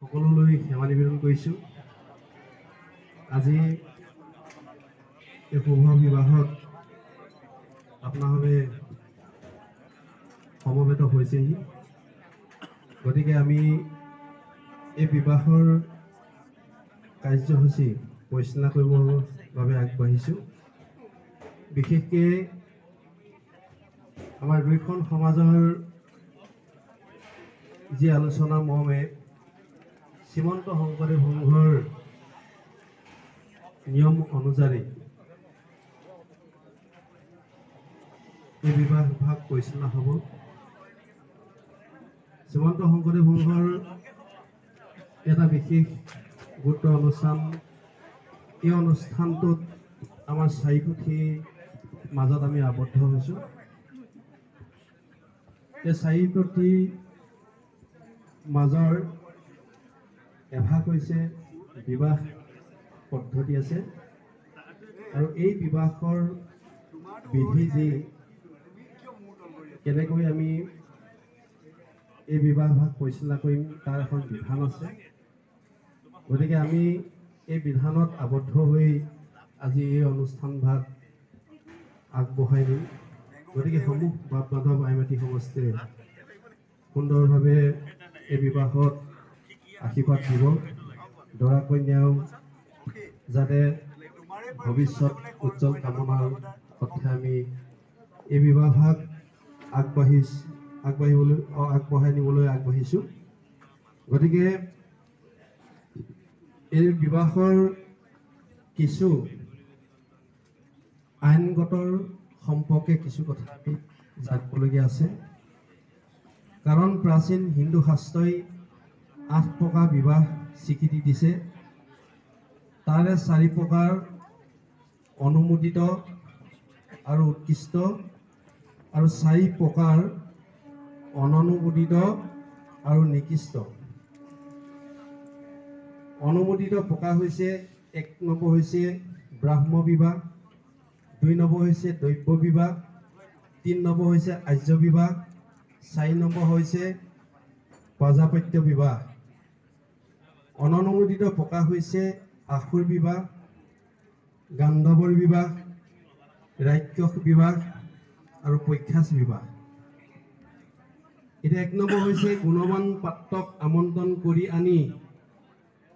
সকলোলৈ সেৱা নিবেদন কৰিছোঁ। আজি এই শুভ বিবাহত আপোনালোকে সমবেত হৈছেহি। গতিকে আমি এই বিবাহৰ কাৰ্যসূচী পৰিচালনা কৰিবৰ বাবে আগবাঢ়িছোঁ। বিশেষকৈ আমাৰ দুইখন সমাজৰ যি আলোচনা মৰ্মে শ্ৰীমন্ত শংকৰদেৱ সংঘৰ নিয়ম অনুযায়ী এই বিবাহ ভাগ পৰিচালনা হ'ব। শ্ৰীমন্ত শংকৰদেৱ সংঘৰ এটা বিশেষ গুৰুত্ব অনুষ্ঠান। এই অনুষ্ঠানটোত আমাৰ চাৰিপুথিৰ মাজত আমি আবদ্ধ হৈছোঁ। এই চাৰিপুথিৰ মাজৰ এভাগ হৈছে বিবাহ পদ্ধতি আছে, আৰু এই বিবাহৰ বিধি যি কেনেকৈ আমি এই বিবাহ ভাগ পৰিচালনা কৰিম তাৰ এখন বিধান আছে। গতিকে আমি এই বিধানত আবদ্ধ হৈ আজি এই অনুষ্ঠান ভাগ আগবঢ়াই দিম। গতিকে সমূহ বাপ মাধৱ আইমাতী সমষ্টিয়ে সুন্দৰভাৱে এই বিবাহত আশীৰ্বাদ দিব। দৰা কন্যাও যাতে ভৱিষ্যত উজ্জ্বল কামনাৰ অৰ্থে আমি এই বিবাহ ভাগ আগবঢ়াই নিবলৈ আগবাঢ়িছোঁ। গতিকে এই বিবাহৰ কিছু আইনগত সম্পৰ্কে কিছু কথা আমি জানিবলগীয়া আছে। কাৰণ প্ৰাচীন হিন্দু শাস্ত্ৰই 8 প্ৰকাৰ বিবাহ স্বীকৃতি দিছে। তাৰে 4 প্ৰকাৰ অনুমোদিত আৰু উৎকৃষ্ট, আৰু 4 প্ৰকাৰ অননুমোদিত আৰু নিকৃষ্ট। অনুমোদিত প্ৰকাৰ হৈছে 1 নম্বৰ হৈছে ব্ৰাহ্ম বিবাহ, 2 নম্বৰ হৈছে দৈব্য বিবাহ, 3 নম্বৰ হৈছে আৰ্য বিবাহ, 4 নম্বৰ হৈছে প্ৰজাপত্য বিবাহ। অননুমোদিত প্ৰকাৰ হৈছে আসুৰ বিবাহ, গান্ধৰ্বৰ বিবাহ, ৰাক্ষস বিবাহ আৰু পক্ষাস বিবাহ। এতিয়া 1 নম্বৰ হৈছে গুণৱান পাত্ৰক আমন্ত্ৰণ কৰি আনি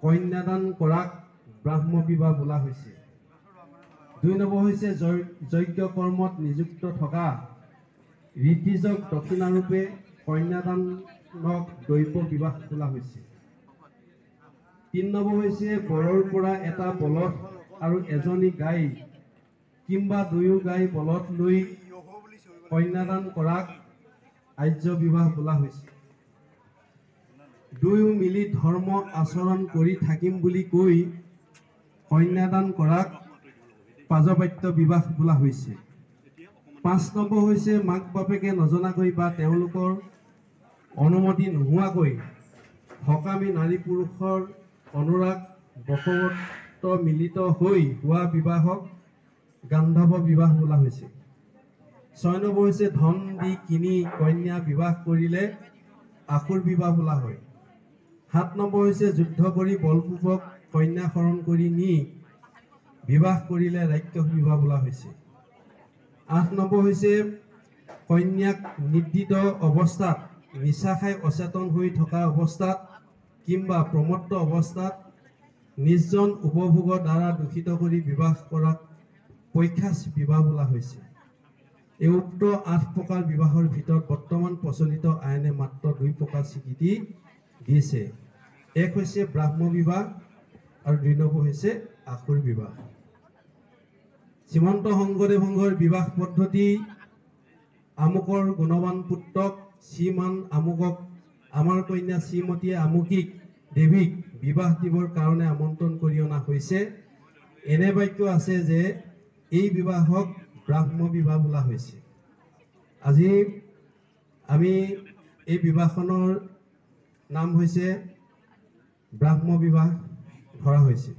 কন্যাদান কৰাক ব্ৰাহ্ম বিবাহ বোলা হৈছে। 2 নম্বৰ হৈছে যজ্ঞ কৰ্মত নিযুক্ত থকা ঋতিজক দক্ষিণাৰূপে কন্যাদানক দৈব্য বিবাহ বোলা হৈছে। 3 নম্বৰ হৈছে বৰৰ পৰা এটা বলদ আৰু এজনী গাই কিংবা 2 গাই বলদ লৈ কন্যাদান কৰাক আৰ্য বিবাহ বোলা হৈছে। 2 মিলি ধৰ্ম আচৰণ কৰি থাকিম বুলি কৈ কন্যাদান কৰাক প্ৰজাপত্য বিবাহ বোলা হৈছে। 5 নম্বৰ হৈছে মাক বাপেকে নজনাকৈ বা তেওঁলোকৰ অনুমতি নোহোৱাকৈ সকামী নাৰী পুৰুষৰ অনুৰাগ বশৱৰ্ত মিলিত হৈ হোৱা বিবাহক গান্ধৰ্ব বিবাহ বোলা হৈছে। 6 নম্বৰ হৈছে ধন দি কিনি কন্যা বিবাহ কৰিলে আসুৰ বিবাহ বোলা হয়। 7 নম্বৰ হৈছে যুদ্ধ কৰি বলপূৰ্বক কন্যা হৰণ কৰি নি বিবাহ কৰিলে ৰাক্ষস বিবাহ বোলা হৈছে। 8 নম্বৰ হৈছে কন্যাক নিৰ্দিষ্ট অৱস্থাত নিচা খাই অচেতন হৈ থকা অৱস্থাত কিংবা প্ৰমত্ত অৱস্থাত নিৰ্জন উপভোগৰ দ্বাৰা দূষিত কৰি বিবাহ কৰাক পক্ষাস বিবাহ বোলা হৈছে। এই উক্ত 8 প্ৰকাৰ বিবাহৰ ভিতৰত বৰ্তমান প্ৰচলিত আইনে মাত্ৰ 2 প্ৰকাৰ স্বীকৃতি দিছে। 1 হৈছে ব্ৰাহ্ম বিবাহ আৰু 2 নম্বৰ হৈছে আসুৰ বিবাহ। শ্ৰীমন্ত শংকৰদেৱ সংঘৰ বিবাহ পদ্ধতি আমুকৰ গুণৱান পুত্ৰক শ্ৰীমান আমুকক আমাৰ কন্যা শ্ৰীমতীয়ে আমুকিক দেৱীক বিবাহ দিবৰ কাৰণে আমন্ত্ৰণ কৰি অনা হৈছে। এনে বাক্য আছে যে এই বিবাহক ব্ৰাহ্ম বিবাহ বোলা হৈছে। আজি আমি এই বিবাহখনৰ নাম হৈছে ব্ৰাহ্ম বিবাহ ধৰা হৈছে।